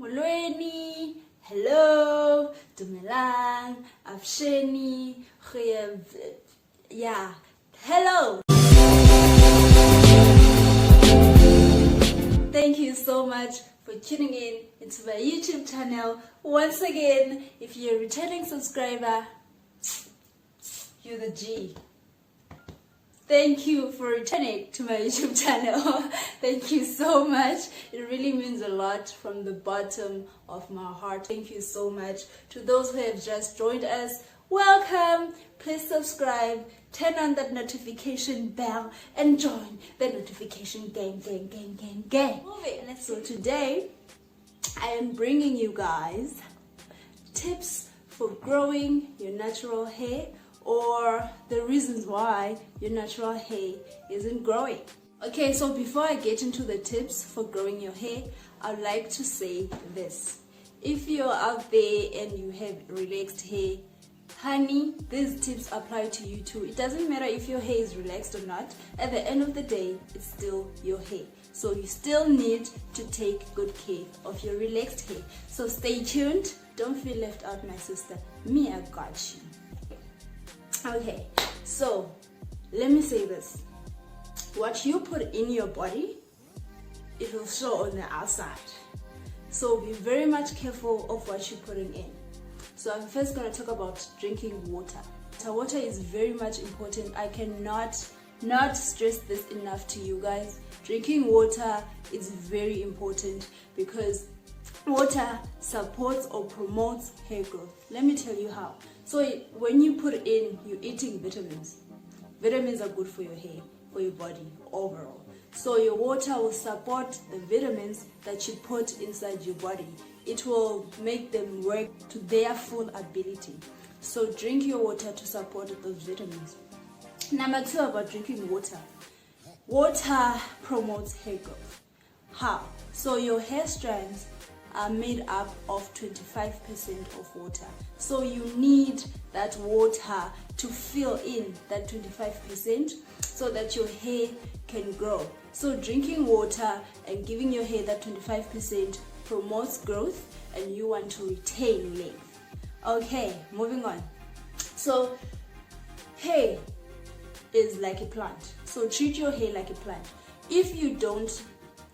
Molweni, hello, dumelang, afsheni, yeah, hello. Thank you so much for tuning in into my YouTube channel. Once again, if you're a returning subscriber, you're the G. Thank you for returning to my YouTube channel. Thank you so much. It really means a lot from the bottom of my heart. Thank you so much. To those who have just joined us, welcome. Please subscribe, turn on that notification bell, and join the notification gang. So today, I am bringing you guys tips for growing your natural hair, or the reasons why your natural hair isn't growing. Okay, so before I get into the tips for growing your hair, I'd like to say this. If you're out there and you have relaxed hair, honey, these tips apply to you too. It doesn't matter if your hair is relaxed or not. At the end of the day, it's still your hair. So you still need to take good care of your relaxed hair. So stay tuned. Don't feel left out, my sister. Me, I got you. Okay, so let me say this. What you put in your body, it will show on the outside. So be very much careful of what you're putting in. So I'm first going to talk about drinking water. So water is very much important. I cannot not stress this enough to you guys. Drinking water is very important because water supports or promotes hair growth. Let me tell you how. So when you put in, you're eating vitamins. Vitamins are good for your hair, for your body overall. So your water will support the vitamins that you put inside your body. It will make them work to their full ability. So drink your water to support those vitamins. Number 2 about drinking water. Water promotes hair growth. How? So your hair strands are made up of 25% of water. So you need that water to fill in that 25% so that your hair can grow. So drinking water and giving your hair that 25% promotes growth, and you want to retain length. Okay, moving on. So hair is like a plant. So treat your hair like a plant. If you don't,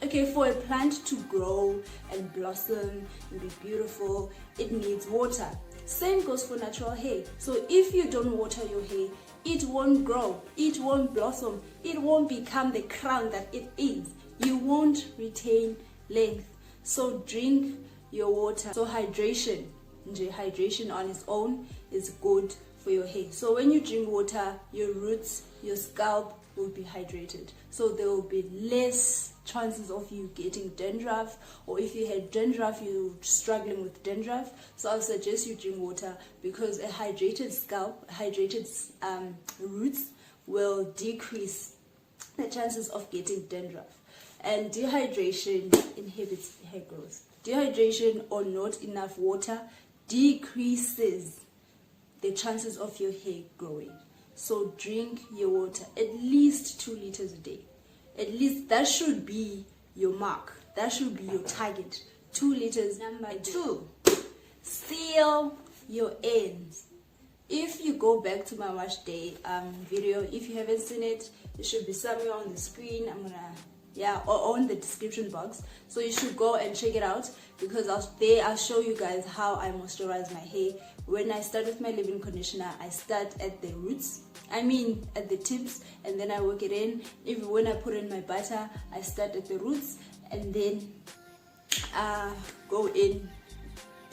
okay, for a plant to grow and blossom and be beautiful, it needs water. Same goes for natural hair. So if you don't water your hair, it won't grow, it won't blossom, it won't become the crown that it is. You won't retain length. So drink your water. So hydration on its own is good for your hair. So when you drink water, your roots, your scalp will be hydrated. So there will be less chances of you getting dandruff, or if you had dandruff, you're struggling with dandruff. So I'll suggest you drink water because a hydrated scalp, hydrated roots will decrease the chances of getting dandruff. And dehydration inhibits hair growth. Dehydration or not enough water decreases the chances of your hair growing. So drink your water at least 2 liters a day. At least that should be your mark. That should be your target. 2 liters. Number 2, seal your ends. If you go back to my wash day video, if you haven't seen it, it should be somewhere on the screen. I'm gonna, or on the description box. So you should go and check it out because I'll show you guys how I moisturize my hair. When I start with my leave-in conditioner, I start at the roots. At the tips, and then I work it in. Even when I put in my butter, I start at the roots and then go in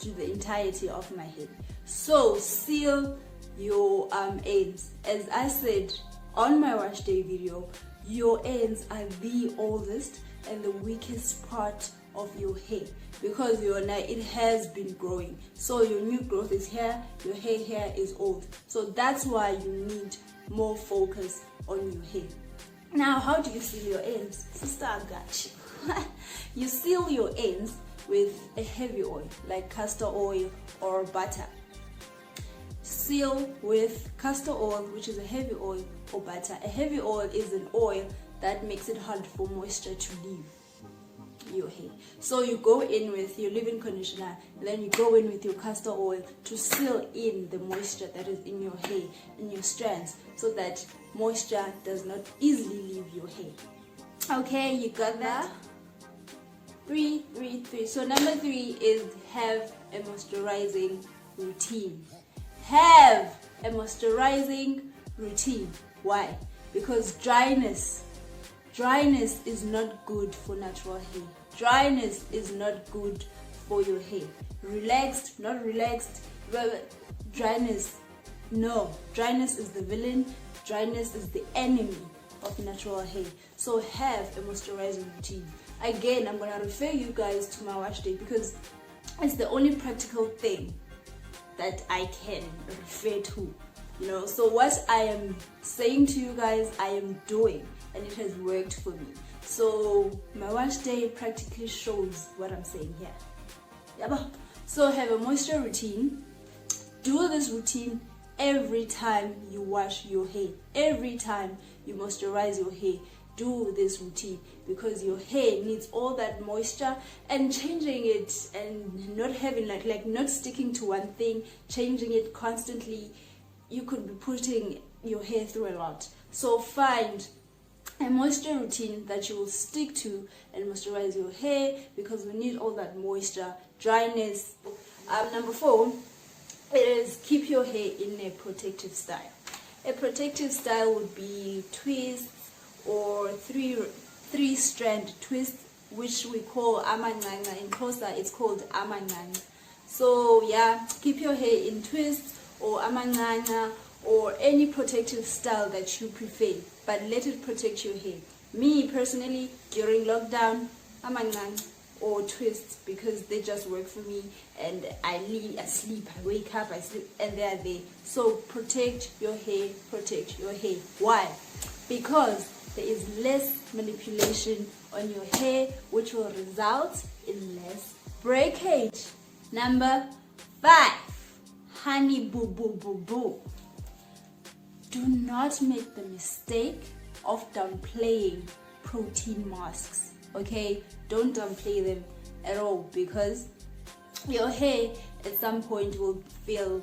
to the entirety of my head. So seal your ends. As I said on my wash day video, your ends are the oldest and the weakest part of your hair because it has been growing. So your new growth is here, your hair here is old. So that's why you need more focus on your hair. Now, how do you seal your ends? Sister, I got you. You seal your ends with a heavy oil like castor oil or butter. Seal with castor oil, which is a heavy oil, or butter. A heavy oil is an oil that makes it hard for moisture to leave. your hair. So you go in with your leave-in conditioner, and then you go in with your castor oil to seal in the moisture that is in your hair, in your strands, so that moisture does not easily leave your hair. Okay, you got that? 3. So number 3 is have a moisturizing routine. Have a moisturizing routine. Why? Because dryness is not good for natural hair. Dryness is not good for your hair. Relaxed, not relaxed, dryness, no. Dryness is the villain. Dryness is the enemy of natural hair. So have a moisturizing routine. Again, I'm gonna refer you guys to my wash day because it's the only practical thing that I can refer to. So what I am saying to you guys, I am doing, and it has worked for me. So my wash day practically shows what I'm saying here. Yeah. So have a moisture routine. Do this routine every time you wash your hair. Every time you moisturize your hair, do this routine, because your hair needs all that moisture, and changing it and not having like not sticking to one thing, changing it constantly, you could be putting your hair through a lot. So find a moisture routine that you will stick to and moisturize your hair, because we need all that moisture. Dryness. Number 4 is keep your hair in a protective style. A protective style would be twists or three strand twist, which we call amanqanqa. In Xhosa it's called amanqanqa. So yeah, keep your hair in twists or amanqanqa or any protective style that you prefer, but let it protect your hair. Me personally, during lockdown, amanqanqa or twists, because they just work for me, and I sleep, I wake up, I sleep, and they are there. So protect your hair, protect your hair. Why? Because there is less manipulation on your hair, which will result in less breakage. Number 5, honey boo boo boo boo. Do not make the mistake of downplaying protein masks. Okay, don't downplay them at all, because your hair at some point will feel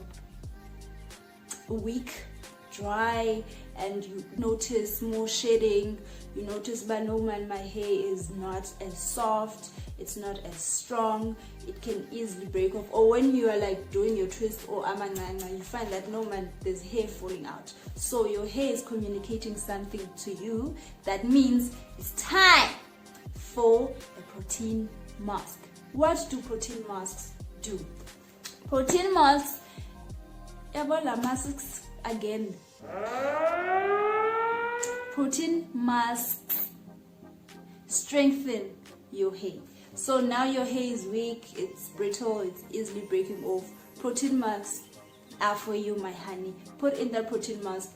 weak, dry, and you notice more shedding. You notice, but no man, my hair is not as soft, it's not as strong, it can easily break off. Or when you are like doing your twist or amanqanqa, you find that no man, there's hair falling out. So your hair is communicating something to you. That means it's time for a protein mask. What do protein masks do? Protein masks, masks again. Protein masks strengthen your hair. So now your hair is weak, it's brittle, it's easily breaking off. Protein masks are for you, my honey. Put in that protein mask,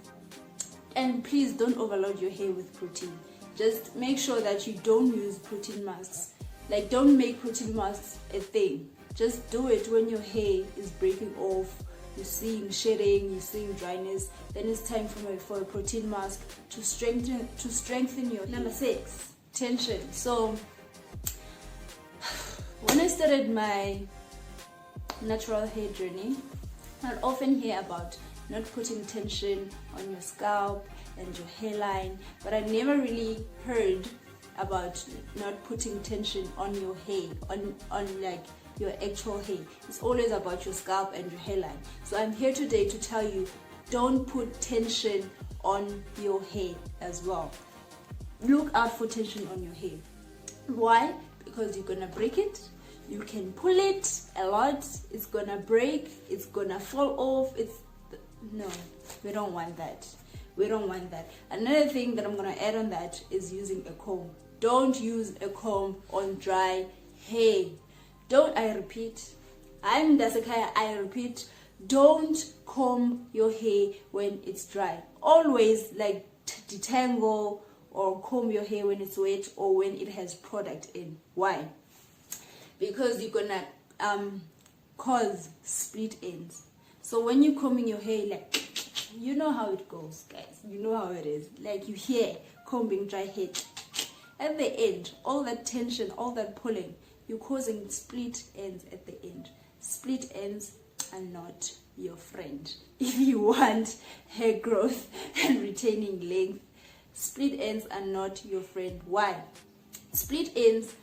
and please don't overload your hair with protein. Just make sure that you don't use protein masks. Like, don't make protein masks a thing. Just do it when your hair is breaking off, you're seeing shedding, you're seeing dryness. Then it's time for a protein mask to strengthen your hair. Number 6, tension. So when I started my natural hair journey, I often hear about not putting tension on your scalp and your hairline, but I never really heard about not putting tension on your hair, on like your actual hair. It's always about your scalp and your hairline. So I'm here today to tell you, don't put tension on your hair as well. Look out for tension on your hair. Why? Because you're gonna break it. You can pull it a lot, it's gonna break, it's gonna fall off. No, we don't want that. We don't want that. Another thing that I'm gonna add on that is using a comb. Don't use a comb on dry hair. I repeat, I repeat, don't comb your hair when it's dry. Always like detangle or comb your hair when it's wet or when it has product in. Why? Because you're gonna cause split ends. So when you're combing your hair, like, you know how it goes, guys. You know how it is. Like, you hear combing dry hair, At the end, all that tension, all that pulling, you're causing split ends at the end. Split ends are not your friend. If you want hair growth and retaining length, split ends are not your friend. Why? Split ends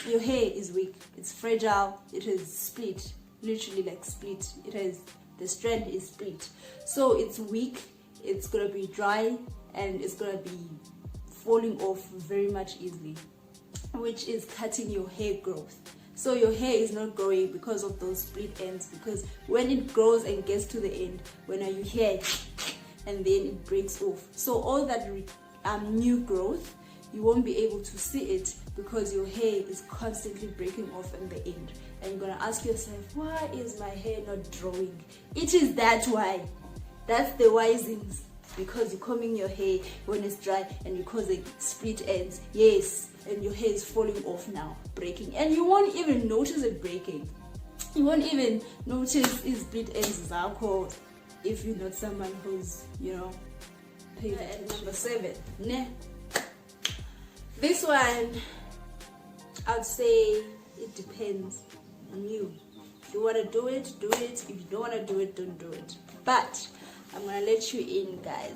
your hair is weak, it's fragile, it is split, literally like split. It has, the strand is split, so it's weak, it's gonna be dry, and it's gonna be falling off very much easily, which is cutting your hair growth. So your hair is not growing because of those split ends, because when it grows and gets to the end, when you hear and then it breaks off, so all that new growth, you won't be able to see it because your hair is constantly breaking off in the end. And you're gonna ask yourself, why is my hair not growing? It is that why. That's the why things. Because you're combing your hair when it's dry and you're causing split ends. Yes, and your hair is falling off now, breaking. And you won't even notice it breaking. You won't even notice its split ends zakho if you're not someone who's, paying attention. Number 7. This one, I'd say it depends on you. If you want to do it, do it. If you don't want to do it, don't do it. But I'm going to let you in, guys,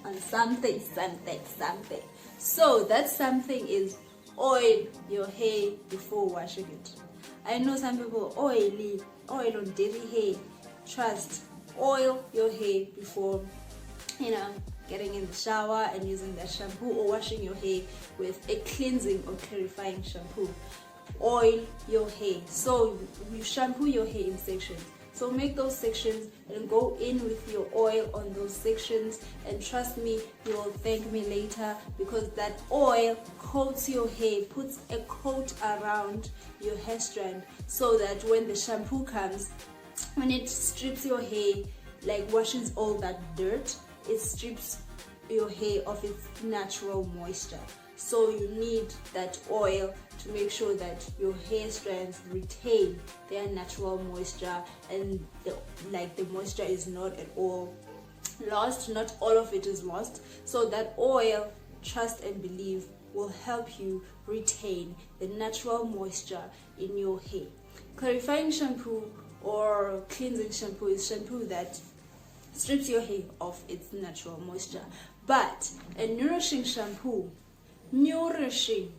on something. So that something is oil your hair before washing it. I know some people oil on dirty hair. Trust, oil your hair before, getting in the shower and using that shampoo, or washing your hair with a cleansing or clarifying shampoo. Oil your hair. So you shampoo your hair in sections. So make those sections and go in with your oil on those sections, and trust me, you will thank me later, because that oil coats your hair, puts a coat around your hair strand, so that when the shampoo comes, when it strips your hair, like washes all that dirt, it strips your hair of its natural moisture. So you need that oil to make sure that your hair strands retain their natural moisture, and the moisture is not at all lost. Not all of it is lost. So that oil, trust and believe, will help you retain the natural moisture in your hair. Clarifying shampoo or cleansing shampoo is shampoo that strips your hair of its natural moisture. But a nourishing shampoo, nourishing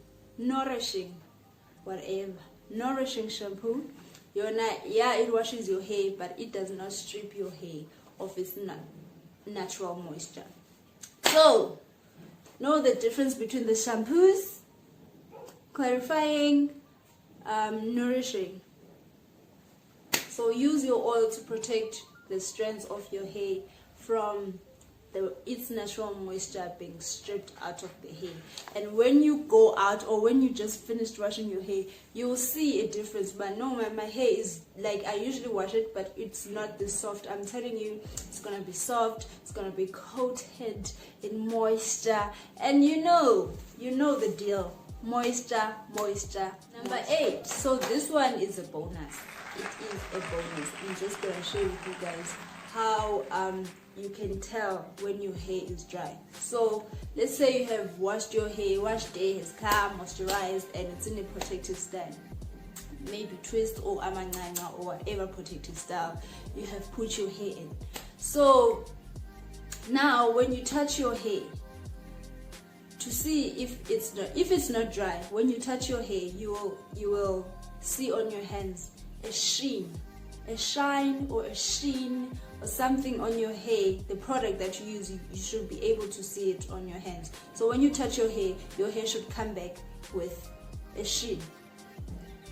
shampoo, it washes your hair, but it does not strip your hair of its natural moisture. So know the difference between the shampoos: clarifying, nourishing. So use your oil to protect the strands of your hair from its natural moisture being stripped out of the hair. And when you go out, or when you just finished washing your hair, you will see a difference. But no, my hair is like, I usually wash it, but it's not this soft. I'm telling you, it's gonna be soft, it's gonna be coated in moisture, and you know the deal. Moisture. Number 8. So this one is a bonus. It is a bonus. I'm just gonna share with you guys how you can tell when your hair is dry. So let's say you have washed your hair, wash day has come, moisturized, and it's in a protective style, maybe twist or amanganga or whatever protective style you have put your hair in. So now when you touch your hair to see if it's not dry, when you touch your hair, you will see on your hands a sheen, a shine, or a sheen, or something on your hair. The product that you use, you should be able to see it on your hands. So when you touch your hair should come back with a sheen.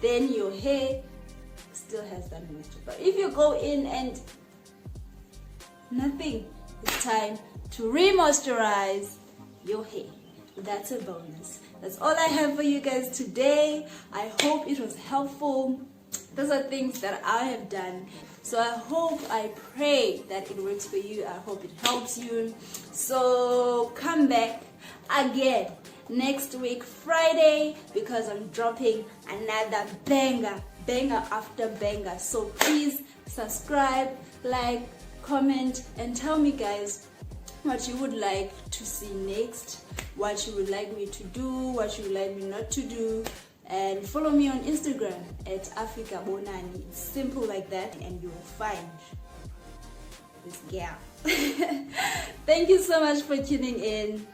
Then your hair still has that moisture. But if you go in and nothing, it's time to re-moisturize your hair. That's a bonus. That's all I have for you guys today. I hope it was helpful. Those are things that I have done. So I pray that it works for you. I hope it helps you. So come back again next week, Friday, because I'm dropping another banger after banger. So please subscribe, like, comment, and tell me, guys, what you would like to see next. what you would like me to do, what you would like me not to do. And follow me on Instagram at Africa Bonani. It's simple like that, and you will find this girl. Thank you so much for tuning in.